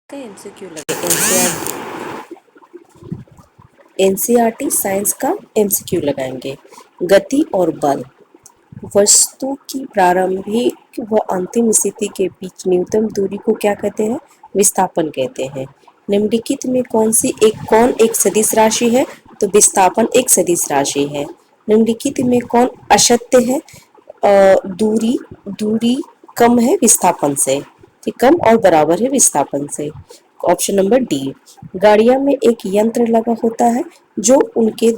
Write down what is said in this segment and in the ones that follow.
का एमसीक्यू लगे NCERT science का एमसीक्यू लगाएंगे। गति और बल। वस्तु की प्रारंभिक व अंतिम स्थिति के बीच न्यूनतम दूरी को क्या कहते हैं? विस्थापन कहते हैं। निम्नलिखित में कौन एक सदिश राशि है? तो विस्थापन एक सदिश राशि है। निम्नलिखित में कौन असत्य है? दूरी दूरी कम है विस्थापन से, कम और बराबर है विस्थापन से। Option number D. गाड़ियां में एक यंत्र लगा होता है जो उसके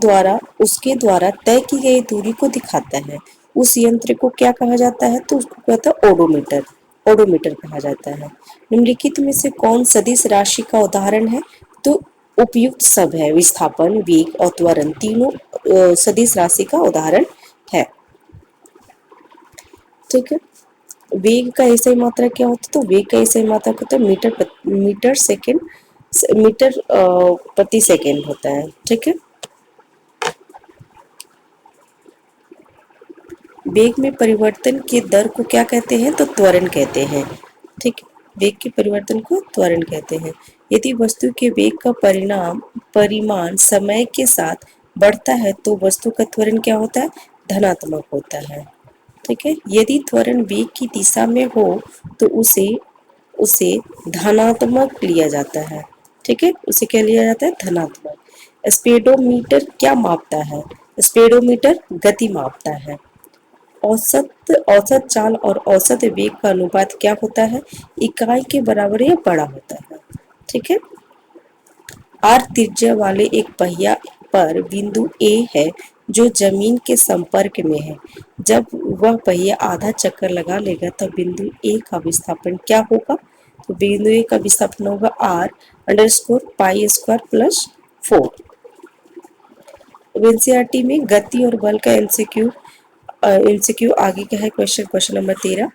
द्वारा तय की गई दूरी को दिखाता है। उस यंत्र को क्या कहा जाता है? तो उसको कहता है ओडोमीटर। ओडोमीटर कहा जाता है। निम्नलिखित में से कौन सदिश राशि का उदाहरण है? तो उपयुक्त सब है। विस्थापन, वेग और त्वरण तीनों सदिश राशि का उदाहरण है। ठीक है। वेग का ऐसा ही मात्रा क्या होता है? तो वेग का ऐसा ही मात्रा होता है मीटर प्रति सेकेंड होता है। ठीक है। वेग में परिवर्तन के दर को क्या कहते हैं? तो त्वरण कहते हैं। ठीक। वेग के परिवर्तन को त्वरण कहते हैं। यदि वस्तु के वेग का परिमाण समय के साथ बढ़ता है तो वस्तु का त्वरण क्या होता है? धनात्मक होता है। ठीक है। यदि त्वरण वेग की दिशा में हो तो उसे उसे धनात्मक लिया जाता है। ठीक है। उसे क्या लिया जाता है? धनात्मक। स्पीडोमीटर क्या मापता है? स्पीडोमीटर गति मापता है। औसत चाल और औसत वेग का अनुपात क्या होता है? इकाई के बराबर या बड़ा होता है। ठीक है। आर त्रिज्या वाले एक पहिया पर बिंदु ए है जो जमीन के संपर्क में है। जब वह पहिया आधा चक्कर लगा लेगा तब बिंदु ए का विस्थापन क्या होगा? तो बिंदु ए का विस्थापन होगा R underscore pi square plus 4। NCERT में गति और बल का एमसीक्यू आगे का है। Question number 13।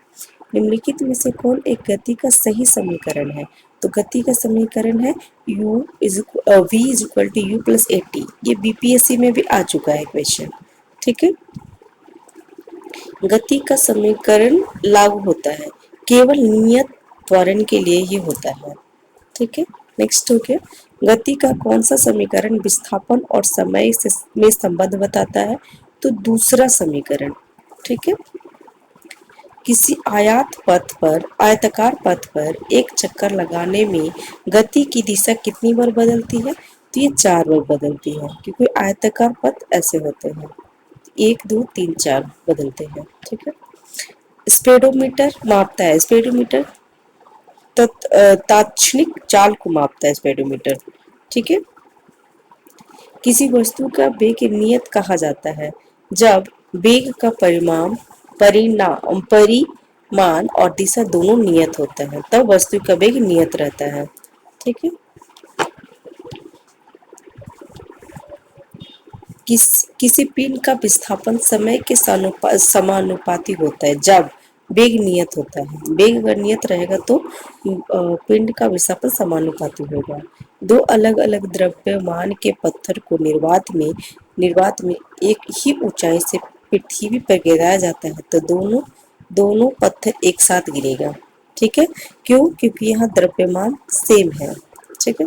निम्नलिखित में से कौन एक गति का सही समीकरण है? तो गति का समीकरण है v is equal to u plus a t. ये बीपीएससी में भी आ चुका है क्वेश्चन। ठीक है। गति का समीकरण लागू होता है केवल नियत त्वरण के लिए ही होता है। ठीक है। नेक्स्ट हो गया, गति का कौन सा समीकरण विस्थापन और समय में संबंध बताता है? तो दूसरा समीकरण। ठीक है। किसी आयताकार पथ पर एक चक्कर लगाने में गति की दिशा कितनी बार बदलती है? तो ये 4 बार बदलती है क्योंकि आयताकार पथ ऐसे होते हैं, 1 2 3 4 बदलते हैं। ठीक है। स्पीडोमीटर मापता है, स्पीडोमीटर तात्क्षणिक चाल को मापता है स्पीडोमीटर। ठीक है। किसी वस्तु का वेग नियत कहा जाता है जब वेग का परिमाण और दिशा दोनों नियत होता है, तब वस्तु का वेग नियत रहता है। ठीक है। किसी पिंड का विस्थापन समय के समानुपाती होता है जब वेग नियत होता है। वेग अगर नियत रहेगा तो पिंड का विस्थापन समानुपाती होगा। दो अलग अलग द्रव्यमान के पत्थर को निर्वात में एक ही ऊंचाई से पृथ्वी पर गिराया जाता है तो दोनों दोनों पत्थर एक साथ गिरेगा। ठीक है। क्यों? क्योंकि यहाँ द्रव्यमान सेम है। ठीक है।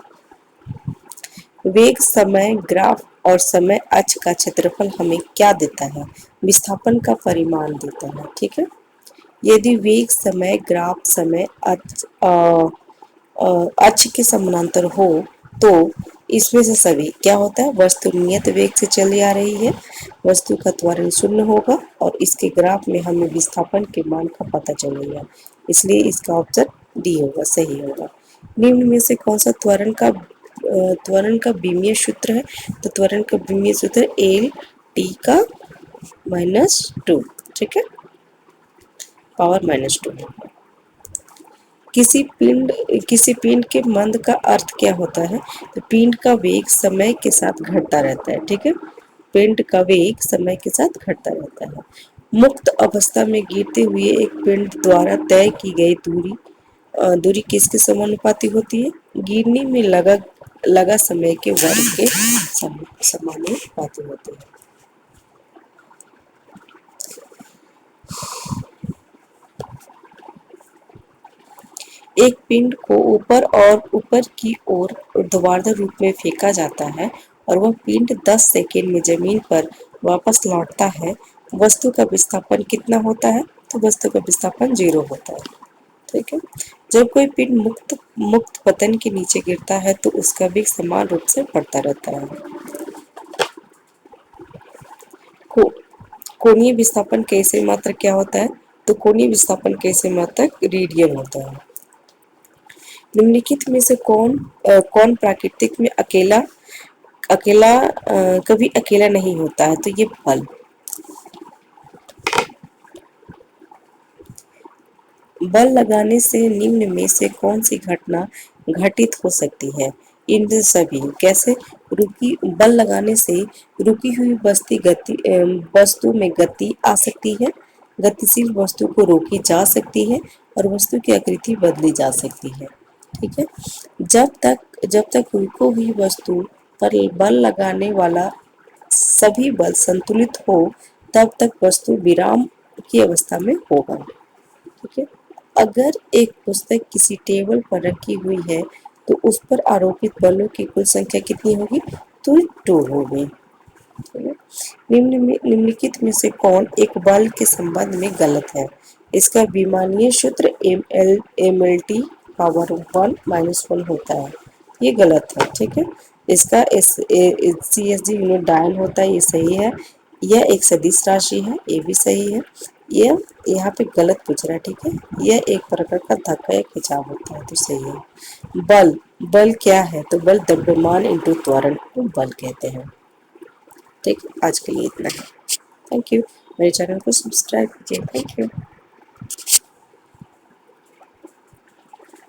वेग समय ग्राफ और समय अक्ष का क्षेत्रफल हमें क्या देता है? विस्थापन का परिमाण देता है। ठीक है। यदि वेग समय ग्राफ समय अक्ष के समानांतर हो तो इसमें से सभी क्या होता है? वस्तु नियत वेग से चली आ रही है, वस्तु का त्वरण शून्य होगा और इसके ग्राफ में हमें विस्थापन के मान का पता चलेगा। इसलिए इसका ऑप्शन डी होगा, सही होगा। निम्न में से कौन सा त्वरण का विमीय सूत्र है? तो त्वरण का विमीय सूत्र एल टी का -2। ठीक है। पावर -2। किसी पिंड के मंद का अर्थ क्या होता है? तो पिंड का वेग समय के साथ घटता रहता है। ठीक है। पिंड का वेग समय के साथ घटता रहता है। मुक्त अवस्था में गिरते हुए एक पिंड द्वारा तय की गई दूरी किसके समानुपाती होती है? गिरने में लगा समय के वर्ग के समानुपाती होती है। एक पिंड को ऊपर की ओर ऊर्ध्वाधर रूप में फेंका जाता है और वह पिंड 10 सेकंड में जमीन पर वापस लौटता है। वस्तु का विस्थापन कितना होता है? तो वस्तु का विस्थापन 0 होता है। ठीक है। जब कोई पिंड मुक्त मुक्त पतन के नीचे गिरता है तो उसका वेग समान रूप से बढ़ता रहता है। को कोणीय विस्थापन के से मात्रक क्या होता है? तो कोणीय विस्थापन के से मात्रक रेडियल होता है। निम्नलिखित में से कौन प्राकृतिक में अकेला अकेला कभी अकेला नहीं होता है? तो ये बल। बल लगाने से निम्न में से कौन सी घटना घटित हो सकती है? इन सभी कैसे? रुकी बल लगाने से रुकी हुई वस्तु में गति आ सकती है, गतिशील वस्तु को रोकी जा सकती है और वस्तु की आकृति बदली जा सकती है। ठीक है। जब तक रुको हुई वस्तु पर बल लगाने वाला सभी बल संतुलित हो तब तक वस्तु विराम की अवस्था में होगा। ठीक है। अगर एक पुस्तक किसी टेबल पर रखी हुई है तो उस पर आरोपित बलों की कुल संख्या कितनी होगी? तो 2 होगी। निम्नलिखित में से कौन एक बल के संबंध में गलत है? इसका विमानीय सूत्र mlt पावर 1 - 1 होता है। ये गलत है। ठीक है। इसका CSG यूनिट डायल होता है, ये सही है। यह एक सदिश राशि है, ये भी सही है। यह यहाँ पे गलत पूछ रहा है। ठीक है। यह एक प्रकार का धक्का या खिंचाव होता है, तो सही है। बल बल क्या है? तो बल द्रव्यमान इंटू त्वरण को बल कहते हैं। ठीक है। आज के लिए इतना है। Thank you. मेरे चैनल को सब्सक्राइब कीजिए। Thank you.